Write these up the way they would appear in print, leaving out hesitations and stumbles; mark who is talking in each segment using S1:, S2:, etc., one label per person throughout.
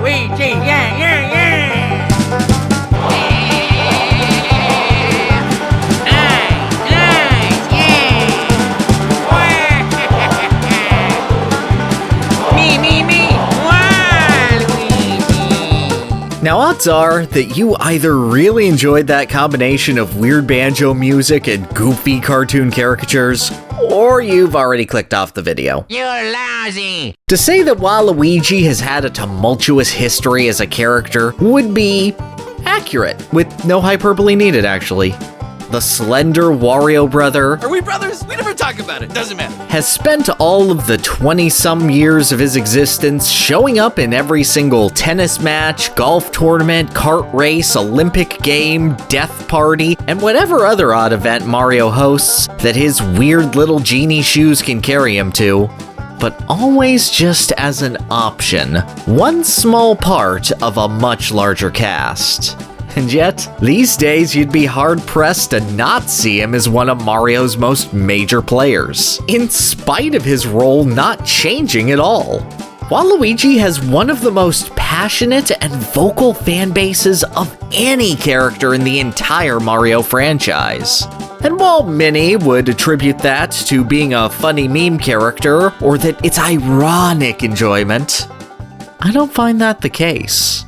S1: Waluigi, yeah.
S2: Now, odds are that you either really enjoyed that combination of weird banjo music and goofy cartoon caricatures, or you've already clicked off the video.
S1: You're lousy.
S2: To say that Waluigi has had a tumultuous history as a character would be accurate, with no hyperbole needed, actually. The slender Wario brother...
S3: Are we brothers? We never talk about it. Doesn't matter.
S2: ...has spent all of the 20-some years of his existence showing up in every single tennis match, golf tournament, kart race, Olympic game, death party, and whatever other odd event Mario hosts that his weird little genie shoes can carry him to. But always just as an option. One small part of a much larger cast. And yet, these days you'd be hard-pressed to not see him as one of Mario's most major players, in spite of his role not changing at all. Waluigi has one of the most passionate and vocal fan bases of any character in the entire Mario franchise. And while many would attribute that to being a funny meme character, or that it's ironic enjoyment, I don't find that the case.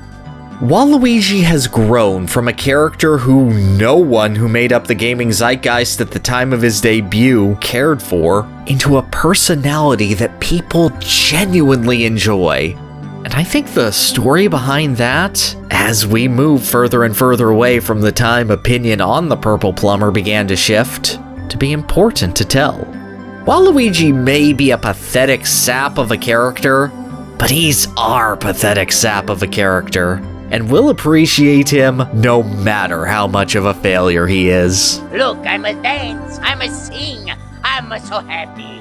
S2: Waluigi has grown from a character who no one who made up the gaming zeitgeist at the time of his debut cared for, into a personality that people genuinely enjoy. And I think the story behind that, as we move further and further away from the time opinion on the Purple Plumber began to shift, to be important to tell. Waluigi may be a pathetic sap of a character, but he's our pathetic sap of a character. And we'll appreciate him no matter how much of a failure he is.
S1: Look, I'm a dance, I'm a sing, I'm so happy.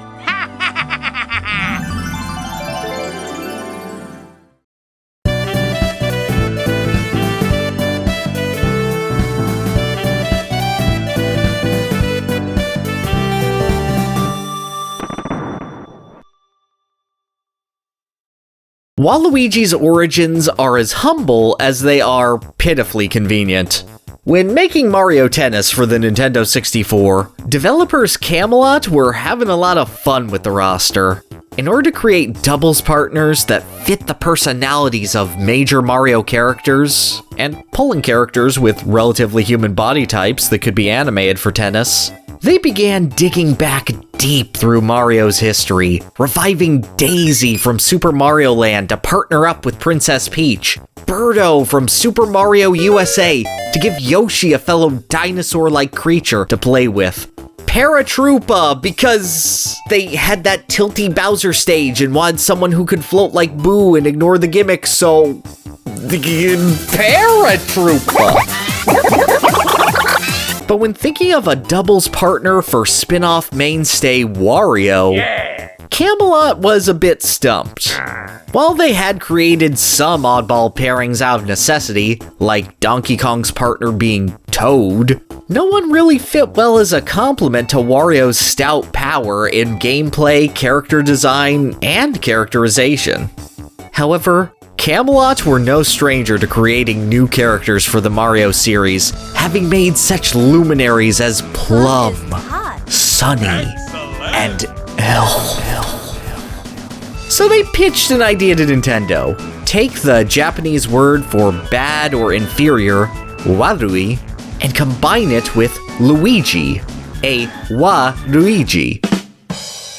S2: Waluigi's origins are as humble as they are pitifully convenient. When making Mario Tennis for the Nintendo 64, developers Camelot were having a lot of fun with the roster. In order to create doubles partners that fit the personalities of major Mario characters, and pulling characters with relatively human body types that could be animated for tennis, they began digging back deep through Mario's history, reviving Daisy from Super Mario Land to partner up with Princess Peach, Birdo from Super Mario USA to give Yoshi a fellow dinosaur-like creature to play with, Paratroopa because they had that tilty Bowser stage and wanted someone who could float like Boo and ignore the gimmick, so... Paratroopa! But when thinking of a doubles partner for spin-off mainstay Wario, Camelot was a bit stumped. While they had created some oddball pairings out of necessity, like Donkey Kong's partner being Toad, no one really fit well as a complement to Wario's stout power in gameplay, character design, and characterization. However, Camelot were no stranger to creating new characters for the Mario series, having made such luminaries as Plum, Sunny, and Elf. So they pitched an idea to Nintendo. Take the Japanese word for bad or inferior, warui, and combine it with Luigi, a Waluigi.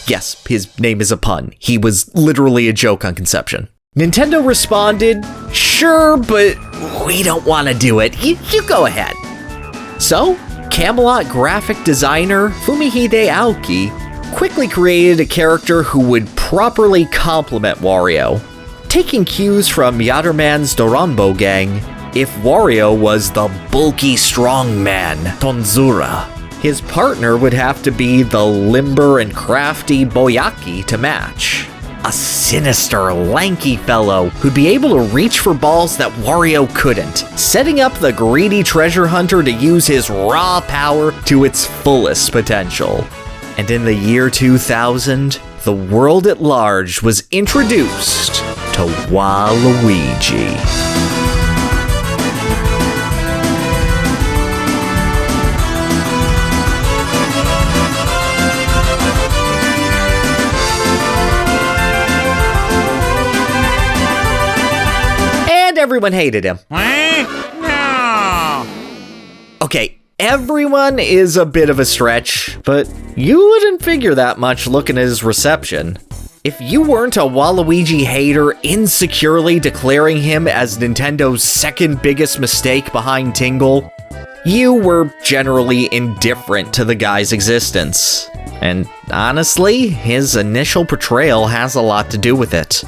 S2: Yes, his name is a pun. He was literally a joke on conception. Nintendo responded, sure, but we don't want to do it. You go ahead. So, Camelot graphic designer Fumihide Aoki quickly created a character who would properly complement Wario. Taking cues from Yatterman's Doranbo gang, if Wario was the bulky strong man, Tonzura, his partner would have to be the limber and crafty Boyaki to match. A sinister, lanky fellow who'd be able to reach for balls that Wario couldn't, setting up the greedy treasure hunter to use his raw power to its fullest potential. And in the year 2000, the world at large was introduced to Waluigi. And everyone hated him.
S1: No.
S2: Okay, everyone is a bit of a stretch, but you wouldn't figure that much looking at his reception. If you weren't a Waluigi hater insecurely declaring him as Nintendo's second biggest mistake behind Tingle, you were generally indifferent to the guy's existence. And honestly, his initial portrayal has a lot to do with it.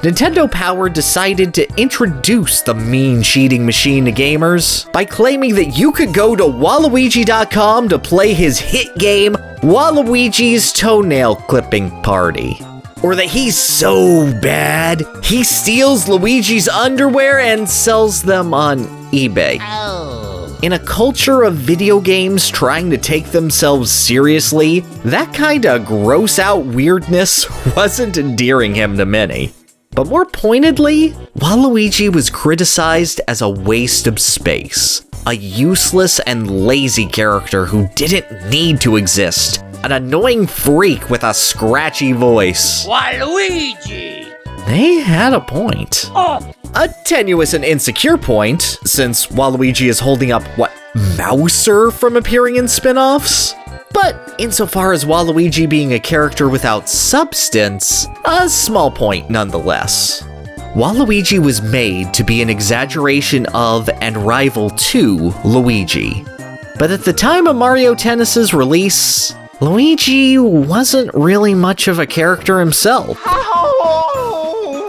S2: Nintendo Power decided to introduce the mean cheating machine to gamers by claiming that you could go to Waluigi.com to play his hit game, Waluigi's Toenail Clipping Party. Or that he's so bad, he steals Luigi's underwear and sells them on eBay.
S1: Oh.
S2: In a culture of video games trying to take themselves seriously, that kinda gross out weirdness wasn't endearing him to many. But more pointedly, Waluigi was criticized as a waste of space, a useless and lazy character who didn't need to exist, an annoying freak with a scratchy voice.
S1: Waluigi!
S2: They had a point.
S1: Oh.
S2: A tenuous and insecure point, since Waluigi is holding up, Mouser from appearing in spin-offs? But insofar as Waluigi being a character without substance, a small point nonetheless. Waluigi was made to be an exaggeration of and rival to Luigi. But at the time of Mario Tennis's release, Luigi wasn't really much of a character himself.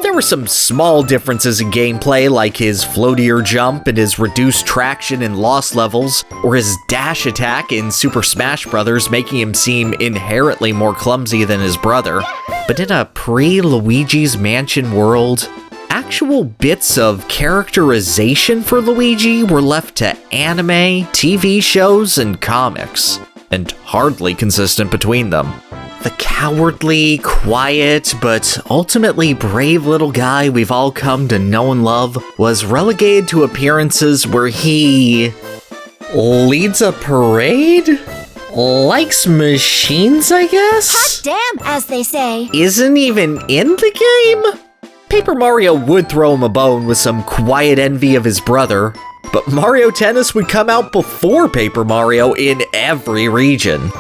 S2: There were some small differences in gameplay, like his floatier jump and his reduced traction in Lost levels, or his dash attack in Super Smash Bros., making him seem inherently more clumsy than his brother. But in a pre-Luigi's Mansion world, actual bits of characterization for Luigi were left to anime, TV shows, and comics, and hardly consistent between them. The cowardly, quiet, but ultimately brave little guy we've all come to know and love was relegated to appearances where he leads a parade? Likes machines, I guess?
S4: Hot damn, as they say.
S2: Isn't even in the game? Paper Mario would throw him a bone with some quiet envy of his brother, but Mario Tennis would come out before Paper Mario in every region.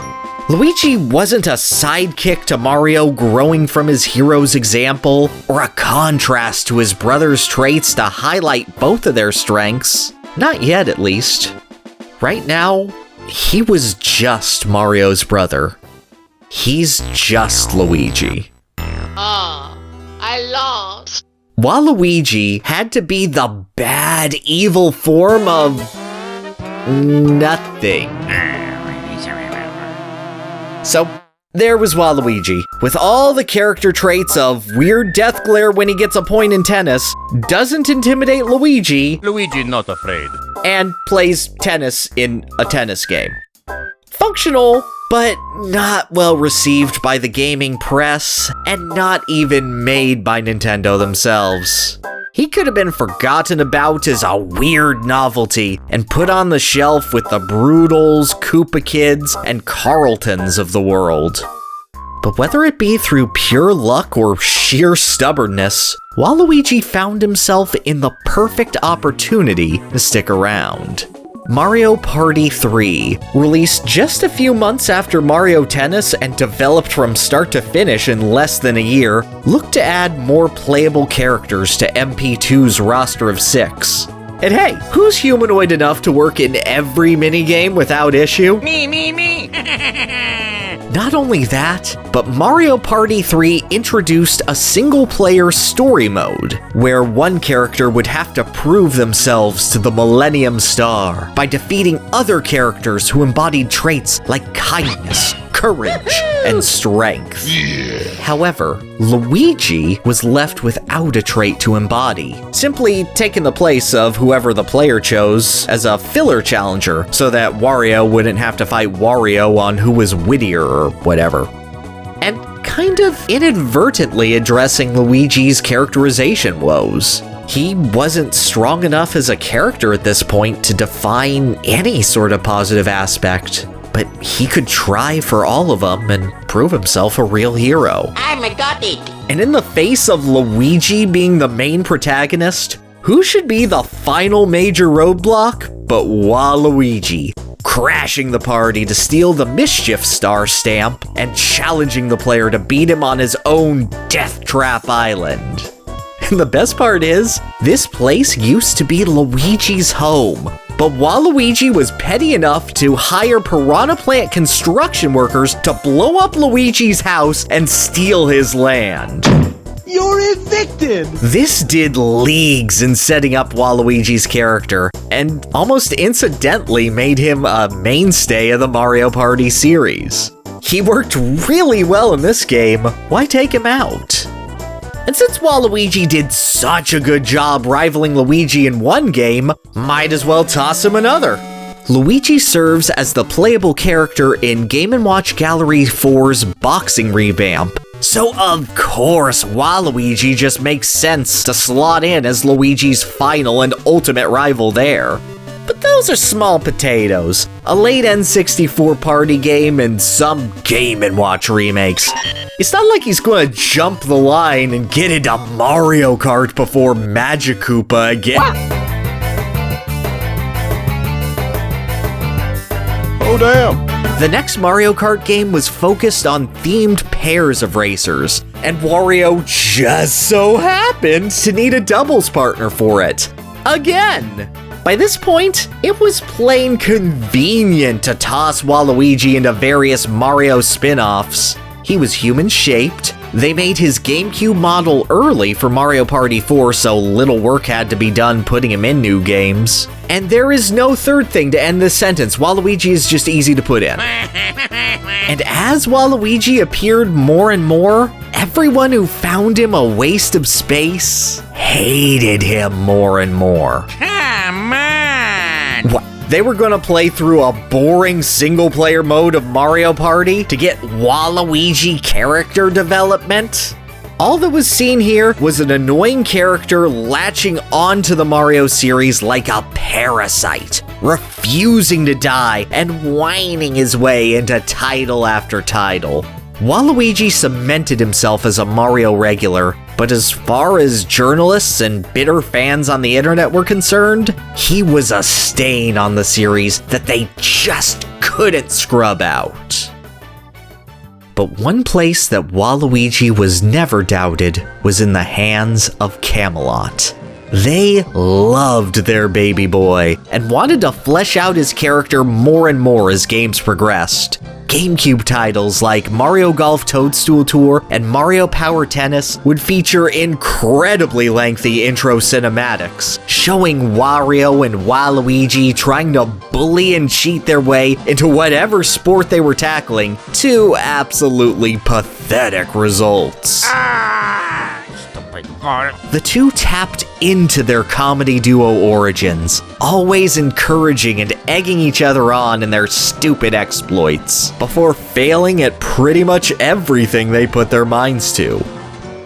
S2: Luigi wasn't a sidekick to Mario growing from his hero's example, or a contrast to his brother's traits to highlight both of their strengths. Not yet, at least. Right now, he was just Mario's brother. He's just Luigi.
S1: I lost.
S2: Waluigi had to be the bad, evil form of nothing. So, there was Waluigi, with all the character traits of weird death glare when he gets a point in tennis, doesn't intimidate Luigi,
S5: Luigi not afraid.
S2: and plays tennis in a tennis game. Functional, but not well received by the gaming press, and not even made by Nintendo themselves. He could have been forgotten about as a weird novelty and put on the shelf with the Broodals, Koopa Kids, and Carltons of the world. But whether it be through pure luck or sheer stubbornness, Waluigi found himself in the perfect opportunity to stick around. Mario Party 3, released just a few months after Mario Tennis and developed from start to finish in less than a year, looked to add more playable characters to MP2's roster of 6. And hey, who's humanoid enough to work in every minigame without issue?
S1: Me.
S2: Not only that, but Mario Party 3 introduced a single-player story mode, where one character would have to prove themselves to the Millennium Star by defeating other characters who embodied traits like kindness, courage, and strength. However, Luigi was left without a trait to embody, simply taking the place of whoever the player chose as a filler challenger, so that Wario wouldn't have to fight Wario on who was wittier or whatever. And kind of inadvertently addressing Luigi's characterization woes. He wasn't strong enough as a character at this point to define any sort of positive aspect, but he could try for all of them and prove himself a real hero.
S1: I'm a gothic.
S2: And in the face of Luigi being the main protagonist, who should be the final major roadblock but Waluigi, crashing the party to steal the Mischief Star stamp and challenging the player to beat him on his own Death Trap Island. And the best part is, this place used to be Luigi's home, but Waluigi was petty enough to hire Piranha Plant construction workers to blow up Luigi's house and steal his land.
S5: You're evicted!
S2: This did leagues in setting up Waluigi's character, and almost incidentally made him a mainstay of the Mario Party series. He worked really well in this game, why take him out? And since Waluigi did such a good job rivaling Luigi in one game, might as well toss him another. Luigi serves as the playable character in Game & Watch Gallery 4's boxing revamp, so of course Waluigi just makes sense to slot in as Luigi's final and ultimate rival there. But those are small potatoes. A late N64 party game and some Game & Watch remakes. It's not like he's gonna jump the line and get into Mario Kart before Magikoopa again.
S5: Oh damn!
S2: The next Mario Kart game was focused on themed pairs of racers, and Wario just so happened to need a doubles partner for it. Again! By this point, it was plain convenient to toss Waluigi into various Mario spin-offs. He was human-shaped, they made his GameCube model early for Mario Party 4, so little work had to be done putting him in new games. And there is no third thing to end this sentence, Waluigi is just easy to put in. And as Waluigi appeared more and more, everyone who found him a waste of space hated him more and more.
S1: Come on!
S2: What? They were gonna play through a boring single-player mode of Mario Party to get Waluigi character development? All that was seen here was an annoying character latching onto the Mario series like a parasite, refusing to die and whining his way into title after title. Waluigi cemented himself as a Mario regular, but as far as journalists and bitter fans on the internet were concerned, he was a stain on the series that they just couldn't scrub out. But one place that Waluigi was never doubted was in the hands of Camelot. They loved their baby boy and wanted to flesh out his character more and more as games progressed. GameCube titles like Mario Golf Toadstool Tour and Mario Power Tennis would feature incredibly lengthy intro cinematics, showing Wario and Waluigi trying to bully and cheat their way into whatever sport they were tackling to absolutely pathetic results. The two tapped into their comedy duo origins, always encouraging and egging each other on in their stupid exploits, before failing at pretty much everything they put their minds to.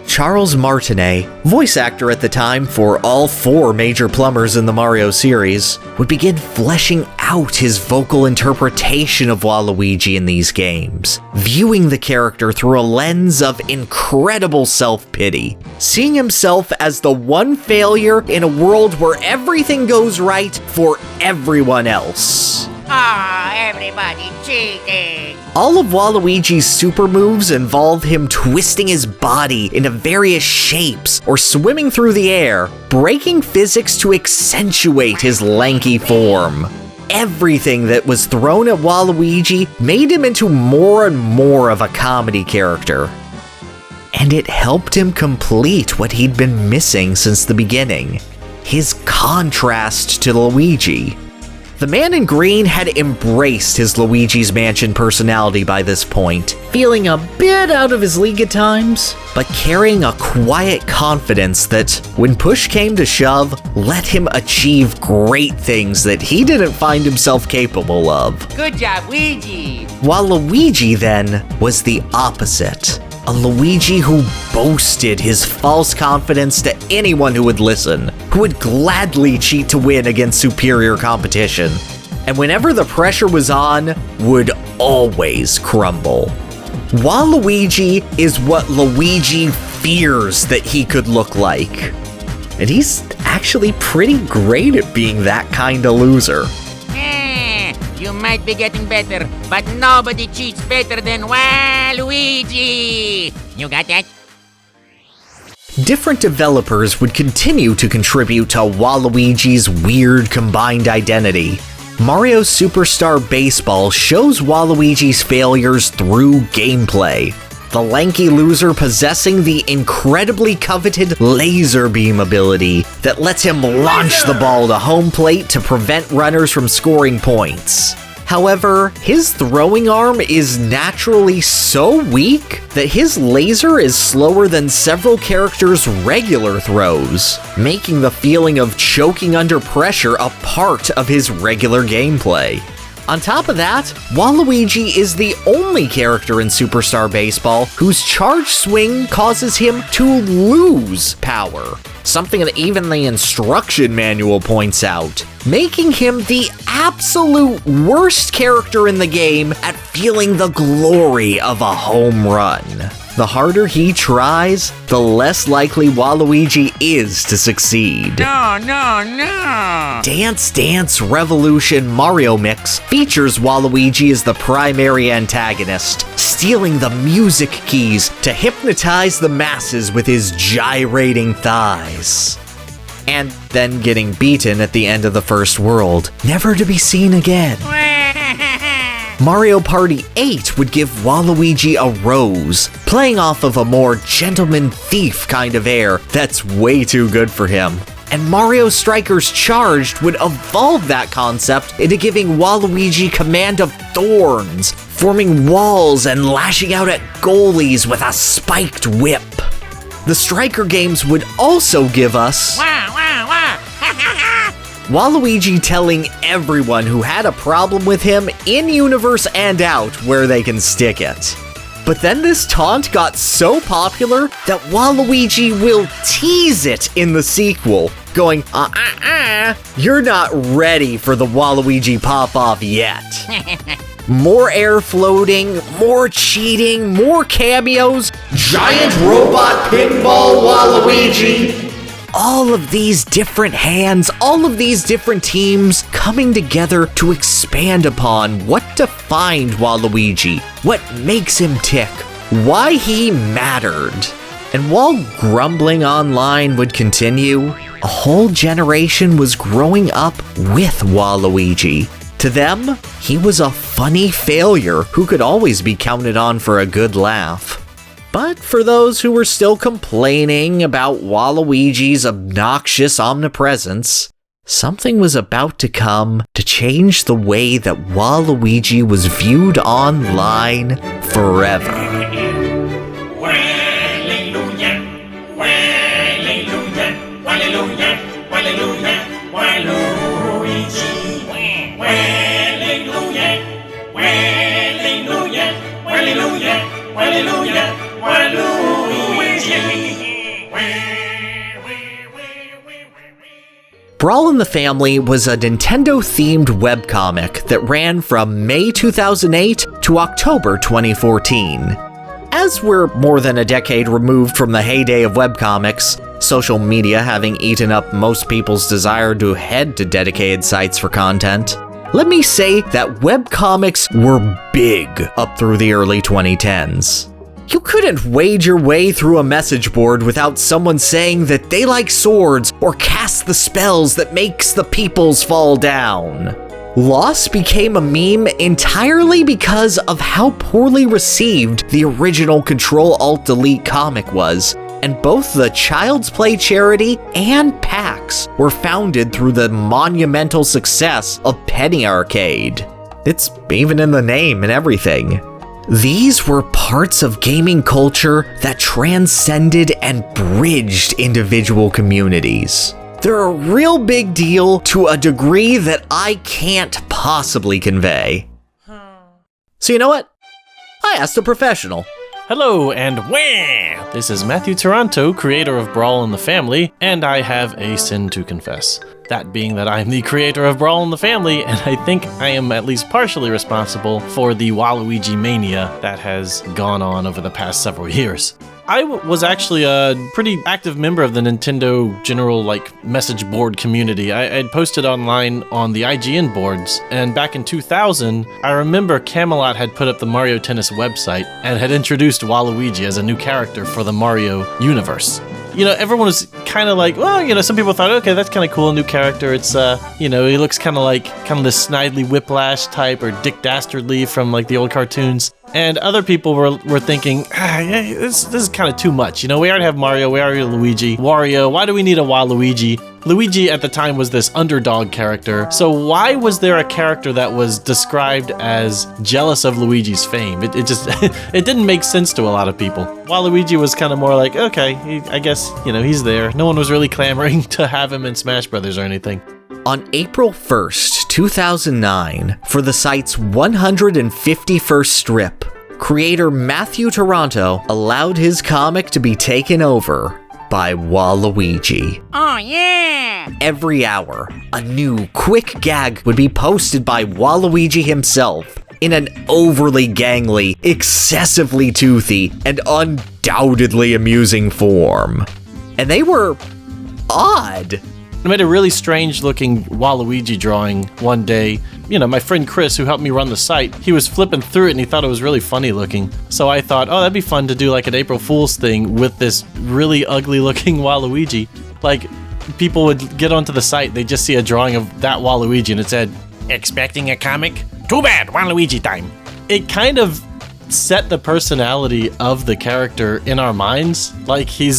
S2: Charles Martinet, voice actor at the time for all 4 major plumbers in the Mario series, would begin fleshing out his vocal interpretation of Waluigi in these games, viewing the character through a lens of incredible self-pity, seeing himself as the one failure in a world where everything goes right for everyone else.
S1: Everybody cheating!
S2: All of Waluigi's super moves involve him twisting his body into various shapes or swimming through the air, breaking physics to accentuate his lanky form. Everything that was thrown at Waluigi made him into more and more of a comedy character. And it helped him complete what he'd been missing since the beginning, his contrast to Luigi. The man in green had embraced his Luigi's Mansion personality by this point, feeling a bit out of his league at times, but carrying a quiet confidence that, when push came to shove, let him achieve great things that he didn't find himself capable of.
S1: Good job, Luigi!
S2: While Luigi, then, was the opposite. A Luigi who boasted his false confidence to anyone who would listen, who would gladly cheat to win against superior competition, and whenever the pressure was on, would always crumble. Waluigi is what Luigi fears that he could look like. And he's actually pretty great at being that kind of loser.
S1: You might be getting better, but nobody cheats better than Waluigi! You got that?
S2: Different developers would continue to contribute to Waluigi's weird combined identity. Mario Superstar Baseball shows Waluigi's failures through gameplay. The lanky loser possessing the incredibly coveted laser beam ability that lets him launch the ball to home plate to prevent runners from scoring points. However, his throwing arm is naturally so weak that his laser is slower than several characters' regular throws, making the feeling of choking under pressure a part of his regular gameplay. On top of that, Waluigi is the only character in Superstar Baseball whose charge swing causes him to lose power, something that even the instruction manual points out, making him the absolute worst character in the game at feeling the glory of a home run. The harder he tries, the less likely Waluigi is to succeed.
S1: No!
S2: Dance Dance Revolution Mario Mix features Waluigi as the primary antagonist, stealing the music keys to hypnotize the masses with his gyrating thighs. And then getting beaten at the end of the first world, never to be seen again. Mario Party 8 would give Waluigi a rose, playing off of a more gentleman thief kind of air that's way too good for him. And Mario Strikers Charged would evolve that concept into giving Waluigi command of thorns, forming walls and lashing out at goalies with a spiked whip. The Striker games would also give us Waluigi telling everyone who had a problem with him in-universe and out where they can stick it. But then this taunt got so popular that Waluigi will tease it in the sequel, going, you're not ready for the Waluigi pop-off yet. More air floating, more cheating, more cameos, giant robot pinball Waluigi. All of these different hands, all of these different teams coming together to expand upon what defined Waluigi, what makes him tick, why he mattered. And while grumbling online would continue, a whole generation was growing up with Waluigi. To them, he was a funny failure who could always be counted on for a good laugh. But for those who were still complaining about Waluigi's obnoxious omnipresence, something was about to come to change the way that Waluigi was viewed online forever. Waaaa In The Family was a Nintendo-themed webcomic that ran from May 2008 to October 2014. As we're more than a decade removed from the heyday of webcomics, social media having eaten up most people's desire to head to dedicated sites for content, let me say that webcomics were big up through the early 2010s. You couldn't wade your way through a message board without someone saying that they like swords or cast the spells that makes the peoples fall down. Loss became a meme entirely because of how poorly received the original Control-Alt-Delete comic was, and both the Child's Play charity and PAX were founded through the monumental success of Penny Arcade. It's even in the name and everything. These were parts of gaming culture that transcended and bridged individual communities. They're a real big deal to a degree that I can't possibly convey. So you know what? I asked a professional.
S6: Hello and wah! This is Matthew Taranto, creator of Brawl in the Family, and I have a sin to confess. That being that I'm the creator of Brawl in the Family, and I think I am at least partially responsible for the Waluigi mania that has gone on over the past several years. I was actually a pretty active member of the Nintendo general message board community. I had posted online on the IGN boards, and back in 2000, I remember Camelot had put up the Mario Tennis website and had introduced Waluigi as a new character for the Mario universe. Everyone was kind of like, well, some people thought, okay, that's kind of cool, a new character. It's, he looks kind of the Snidely Whiplash type or Dick Dastardly from the old cartoons. And other people were thinking, this is kind of too much. We already have Mario, we already have Luigi, Wario. Why do we need a Waluigi? Luigi at the time was this underdog character. So why was there a character that was described as jealous of Luigi's fame? It just, it didn't make sense to a lot of people. Waluigi was kind of more like, okay, I guess, he's there. No one was really clamoring to have him in Smash Brothers or anything.
S2: On April 1st, 2009, for the site's 151st strip, creator Matthew Taranto allowed his comic to be taken over by Waluigi.
S1: Oh, yeah!
S2: Every hour, a new, quick gag would be posted by Waluigi himself in an overly gangly, excessively toothy, and undoubtedly amusing form. And they were odd.
S6: I made a really strange looking Waluigi drawing one day. My friend Chris, who helped me run the site, he was flipping through it and he thought it was really funny looking. So I thought, that'd be fun to do an April Fool's thing with this really ugly looking Waluigi. People would get onto the site, they'd just see a drawing of that Waluigi and it said, "Expecting a comic? Too bad, Waluigi time." It kind of set the personality of the character in our minds. He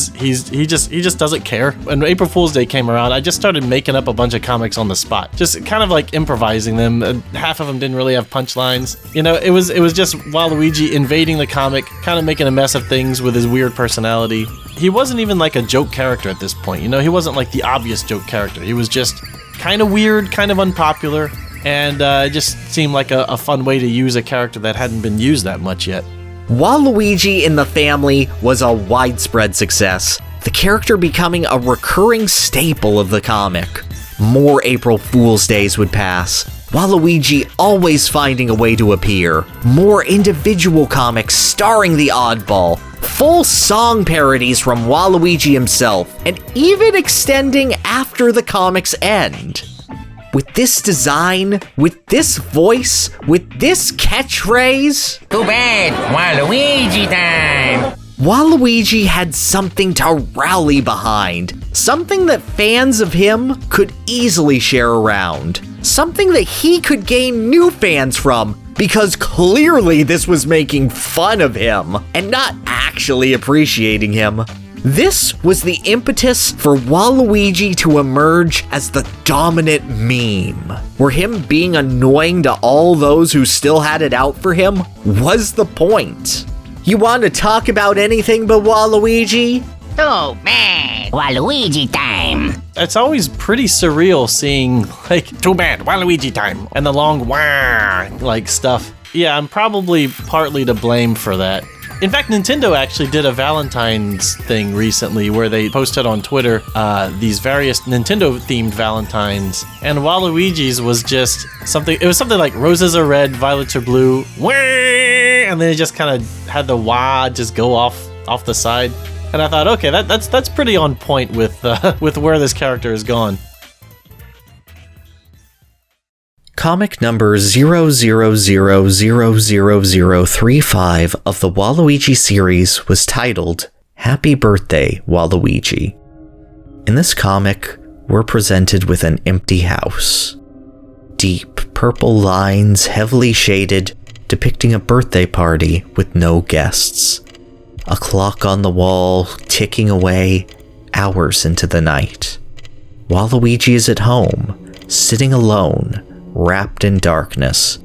S6: just doesn't care. When April Fool's Day came around, I just started making up a bunch of comics on the spot, just kind of improvising them. Half of them didn't really have punchlines. It was just Waluigi invading the comic, kind of making a mess of things with his weird personality. He wasn't even a joke character at this point. He wasn't the obvious joke character. He was just kind of weird, kind of unpopular. And it just seemed like a fun way to use a character that hadn't been used that much yet.
S2: Waluigi in the Family was a widespread success, the character becoming a recurring staple of the comic. More April Fool's Days would pass, Waluigi always finding a way to appear, more individual comics starring the oddball, full song parodies from Waluigi himself, and even extending after the comic's end. With this design, with this voice, with this catchphrase...
S1: Too bad, Waluigi time!
S2: Waluigi had something to rally behind. Something that fans of him could easily share around. Something that he could gain new fans from, because clearly this was making fun of him, and not actually appreciating him. This was the impetus for Waluigi to emerge as the dominant meme, where him being annoying to all those who still had it out for him was the point. You want to talk about anything but Waluigi?
S1: Too bad, Waluigi time!
S6: It's always pretty surreal seeing, too bad, Waluigi time, and the long wah, stuff. Yeah, I'm probably partly to blame for that. In fact, Nintendo actually did a Valentine's thing recently where they posted on Twitter these various Nintendo-themed Valentines, and Waluigi's was just something. It was something like roses are red, violets are blue, wah, and then it just kind of had the wah just go off the side. And I thought, okay, that's pretty on point with where this character has gone.
S2: Comic number 0000035 of the Waluigi series was titled Happy Birthday, Waluigi. In this comic, we're presented with an empty house. Deep purple lines, heavily shaded, depicting a birthday party with no guests. A clock on the wall ticking away, hours into the night. Waluigi is at home, sitting alone, wrapped in darkness,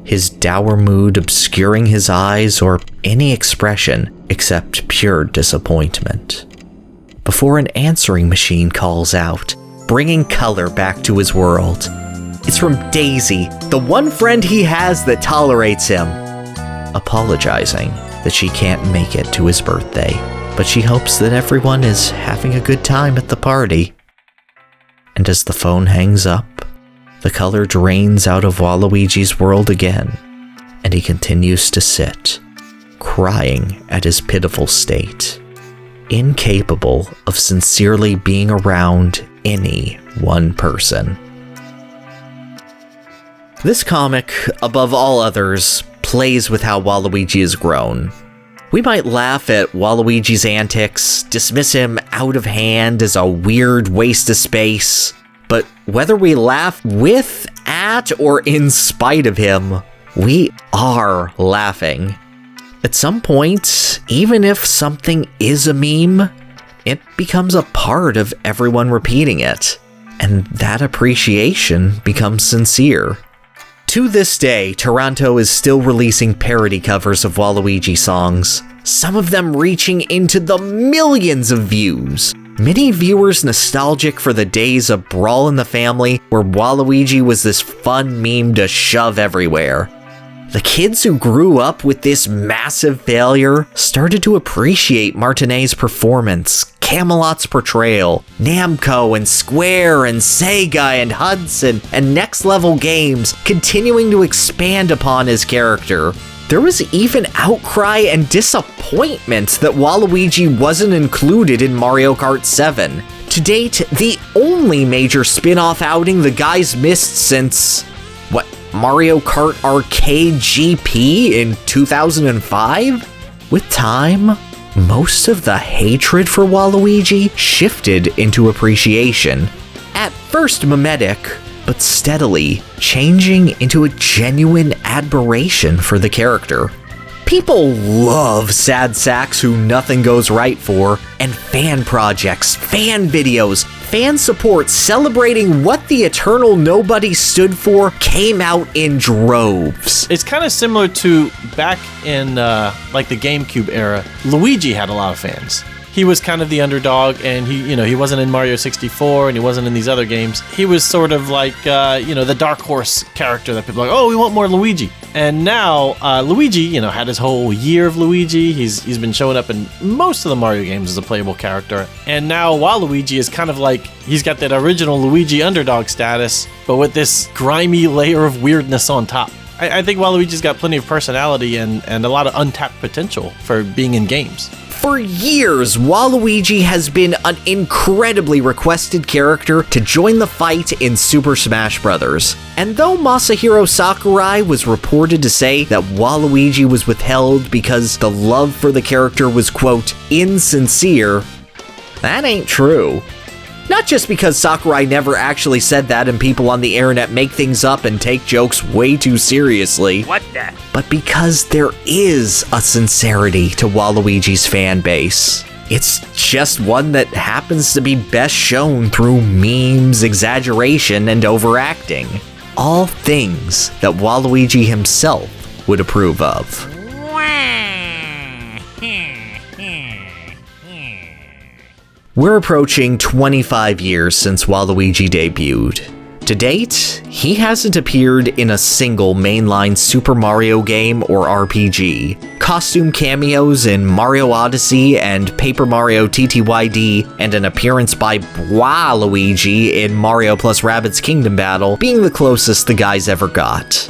S2: his dour mood obscuring his eyes or any expression except pure disappointment. Before an answering machine calls out, bringing color back to his world. It's from Daisy, the one friend he has that tolerates him, apologizing. that she can't make it to his birthday, but she hopes that everyone is having a good time at the party. And as the phone hangs up, the color drains out of Waluigi's world again, and he continues to sit, crying at his pitiful state, incapable of sincerely being around any one person. This comic, above all others, plays with how Waluigi has grown. We might laugh at Waluigi's antics, dismiss him out of hand as a weird waste of space, but whether we laugh with, at, or in spite of him, we are laughing. At some point, even if something is a meme, it becomes a part of everyone repeating it, and that appreciation becomes sincere. To this day, Taranto is still releasing parody covers of Waluigi songs, some of them reaching into the millions of views. Many viewers nostalgic for the days of Brawl in the Family, where Waluigi was this fun meme to shove everywhere. The kids who grew up with this massive failure started to appreciate Martinet's performance, Camelot's portrayal, Namco and Square and Sega and Hudson and Next Level Games continuing to expand upon his character. There was even outcry and disappointment that Waluigi wasn't included in Mario Kart 7. To date, the only major spin-off outing the guys missed since, Mario Kart Arcade GP in 2005? With time, most of the hatred for Waluigi shifted into appreciation. At first mimetic, but steadily changing into a genuine admiration for the character. People love sad sacks who nothing goes right for, and fan projects, fan videos, fan support celebrating what the Eternal Nobody stood for came out in droves.
S6: It's kind of similar to back in like the GameCube era. Luigi had a lot of fans. He was kind of the underdog, and he wasn't in Mario 64, and he wasn't in these other games. He was sort of like, the dark horse character that people are like, oh, we want more Luigi. And now, Luigi, had his whole year of Luigi. He's been showing up in most of the Mario games as a playable character. And now Waluigi is kind of like, he's got that original Luigi underdog status, but with this grimy layer of weirdness on top. I think Waluigi's got plenty of personality and a lot of untapped potential for being in games.
S2: For years, Waluigi has been an incredibly requested character to join the fight in Super Smash Bros. And though Masahiro Sakurai was reported to say that Waluigi was withheld because the love for the character was, quote, insincere, that ain't true. Not just because Sakurai never actually said that and people on the internet make things up and take jokes way too seriously.
S1: What the?
S2: But because there is a sincerity to Waluigi's fan base. It's just one that happens to be best shown through memes, exaggeration, and overacting. All things that Waluigi himself would approve of. We're approaching 25 years since Waluigi debuted. To date, he hasn't appeared in a single mainline Super Mario game or RPG. Costume cameos in Mario Odyssey and Paper Mario TTYD, and an appearance by Waluigi in Mario plus Rabbids Kingdom Battle being the closest the guys ever got.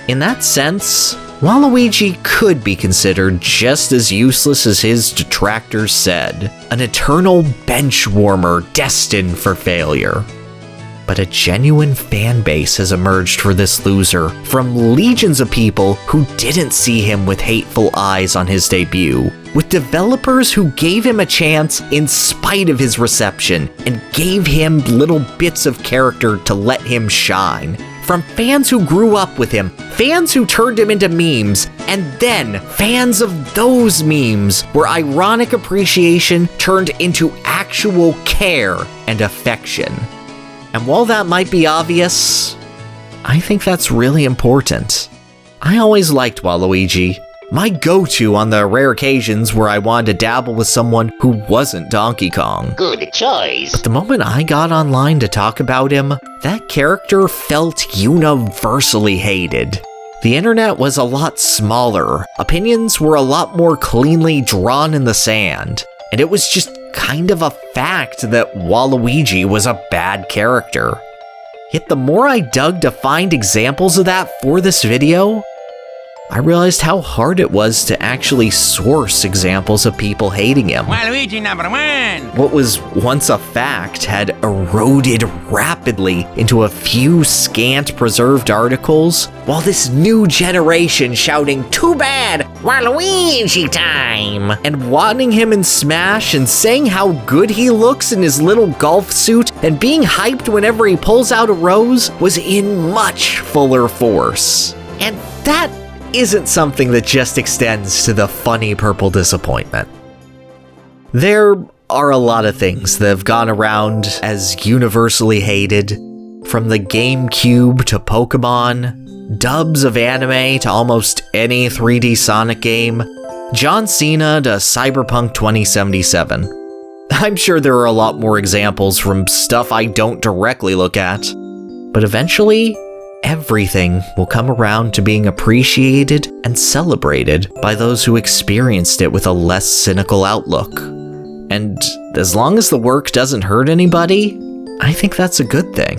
S2: In that sense, Waluigi could be considered just as useless as his detractors said, an eternal bench warmer destined for failure. But a genuine fan base has emerged for this loser, from legions of people who didn't see him with hateful eyes on his debut, with developers who gave him a chance in spite of his reception and gave him little bits of character to let him shine. From fans who grew up with him, fans who turned him into memes, and then fans of those memes where ironic appreciation turned into actual care and affection. And while that might be obvious, I think that's really important. I always liked Waluigi, my go-to on the rare occasions where I wanted to dabble with someone who wasn't Donkey Kong.
S1: Good choice.
S2: But the moment I got online to talk about him, that character felt universally hated. the internet was a lot smaller, opinions were a lot more cleanly drawn in the sand, and it was just kind of a fact that Waluigi was a bad character. Yet the more I dug to find examples of that for this video, I realized how hard it was to actually source examples of people hating him.
S1: Waluigi #1!
S2: What was once a fact had eroded rapidly into a few scant preserved articles, while this new generation shouting, "Too bad! Waluigi time!" and wanting him in Smash and saying how good he looks in his little golf suit and being hyped whenever he pulls out a rose was in much fuller force. And that isn't something that just extends to the funny purple disappointment. There are a lot of things that have gone around as universally hated, from the GameCube to Pokemon, dubs of anime to almost any 3D Sonic game, John Cena to Cyberpunk 2077. I'm sure there are a lot more examples from stuff I don't directly look at, but eventually, everything will come around to being appreciated and celebrated by those who experienced it with a less cynical outlook. And as long as the work doesn't hurt anybody, I think that's a good thing.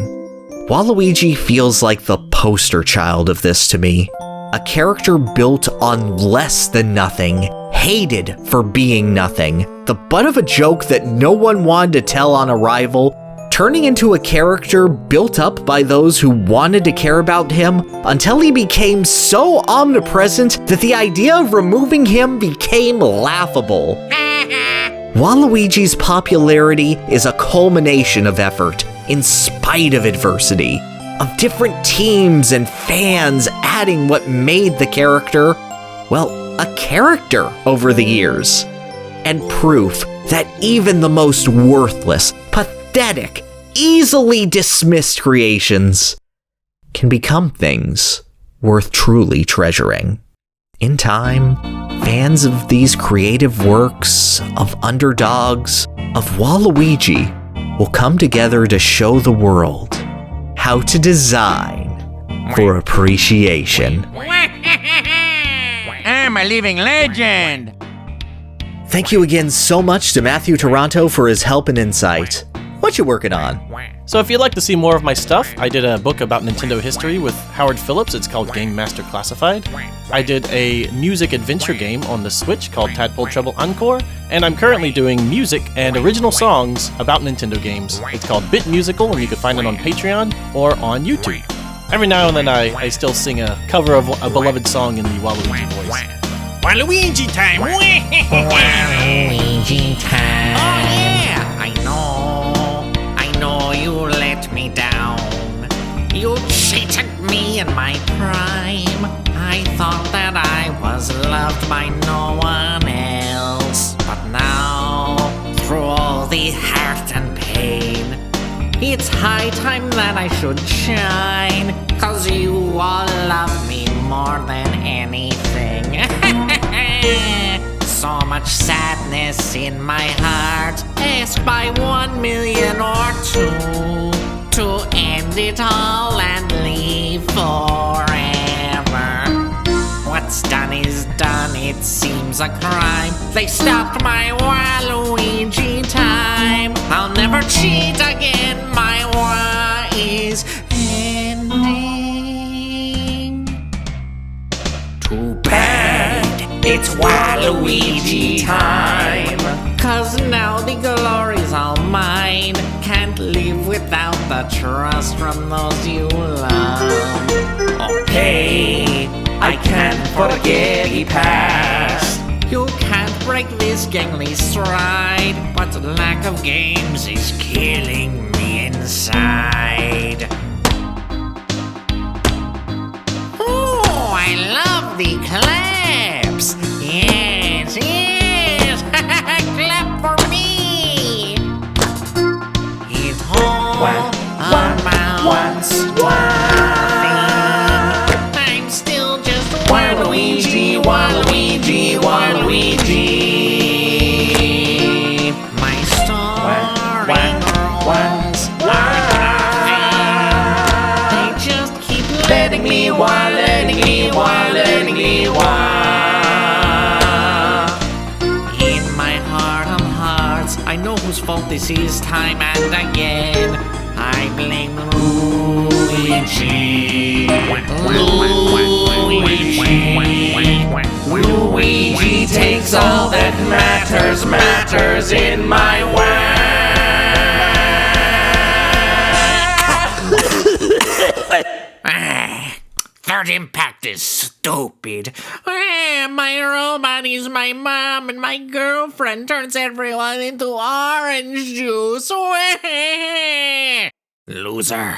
S2: Waluigi feels like the poster child of this to me. A character built on less than nothing, hated for being nothing, the butt of a joke that no one wanted to tell on arrival, turning into a character built up by those who wanted to care about him until he became so omnipresent that the idea of removing him became laughable. Waluigi's popularity is a culmination of effort, in spite of adversity, of different teams and fans adding what made the character, well, a character over the years. And proof that even the most worthless, pathetic, easily dismissed creations can become things worth truly treasuring. In time, fans of these creative works, of underdogs, of Waluigi, will come together to show the world how to design for appreciation.
S1: I'm a living legend!
S2: Thank you again so much to Matthew Taranto for his help and insight. What you working on?
S6: So if you'd like to see more of my stuff, I did a book about Nintendo history with Howard Phillips. It's called Game Master Classified. I did a music adventure game on the Switch called Tadpole Trouble Encore, and I'm currently doing music and original songs about Nintendo games. It's called BitMusical, and you can find it on Patreon or on YouTube. Every now and then I still sing a cover of a beloved song in the Waluigi voice.
S1: Waluigi time! Waluigi time! Oh yeah! I know you let me down. You cheated me in my prime. I thought that I was loved by no one else. But now, through all the hurt and pain, it's high time that I should shine. 'Cause you all love me more than anything. So much sadness in my heart. Ask by 1 million or 2 to end it all and leave forever. What's done is done, it seems a crime. They stopped my Waluigi time. I'll never cheat again, my war is ending. Too bad, it's Waluigi time. 'Cause now the glory's all mine. Can't live without the trust from those you love. Okay, I can't forget the past. You can't break this gangly stride, but the lack of games is killing me inside. Oh, I love the claps. Yes, yes. Clap for me. It's all amounts to nothing. I'm still just Waluigi, Waluigi, Waluigi. My story runs like nothing. They just keep letting me Waluigi, Waaaa. In my heart of hearts, I know whose fault this is time and again. I blame Luigi. Luigi takes all that matters in my way. Third impact is stupid. My robot is my mom, and my girlfriend turns everyone into orange juice. Loser.